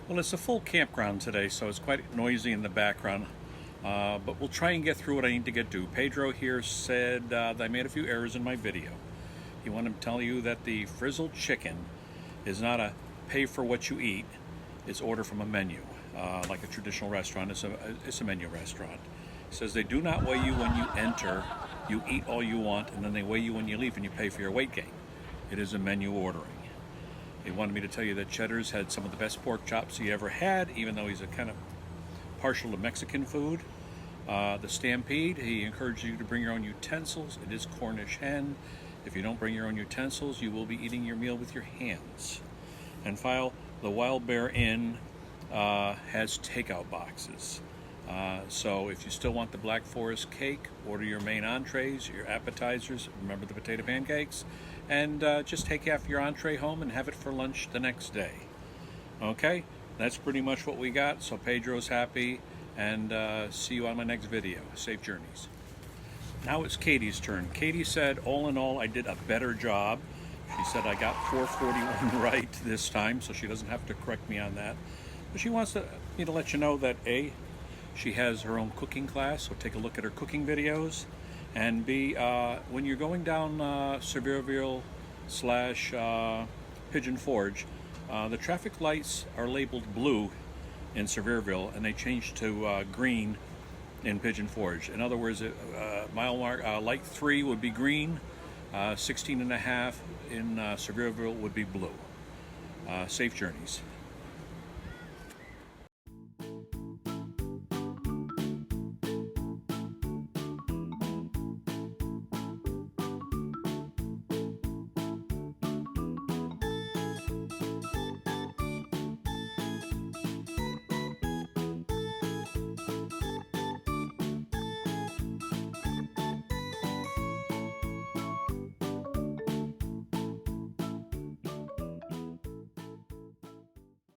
Well, it's a full campground today, so it's quite noisy in the background. But we'll try and get through what I need to get to. Pedro here said that I made a few errors in my video. He wanted to tell you that the frizzled chicken is not a pay for what you eat, it's order from a menu. Like a traditional restaurant, it's a menu restaurant. He says they do not weigh you when you enter, you eat all you want, and then they weigh you when you leave and you pay for your weight gain. It is a menu ordering. He wanted me to tell you that Cheddar's had some of the best pork chops he ever had, even though he's a kind of partial to Mexican food. The Stampede, he encouraged you to bring your own utensils. It is Cornish hen. If you don't bring your own utensils, you will be eating your meal with your hands. And file, the Wild Bear Inn has takeout boxes. So if you still want the Black Forest cake, order your main entrees, your appetizers, remember the potato pancakes, and just take half your entree home and have it for lunch the next day. Okay, that's pretty much what we got, so Pedro's happy, and see you on my next video. Safe journeys. Now it's Katie's turn. Katie said, all in all, I did a better job. She said I got 441 right this time, so she doesn't have to correct me on that. But she wants me to let you know that A, she has her own cooking class, so take a look at her cooking videos. And B, when you're going down Sevierville / Pigeon Forge, the traffic lights are labeled blue in Sevierville, and they changed to green in Pigeon Forge. In other words, mile mark light 3 would be green, 16.5 in Sevierville would be blue. Safe journeys.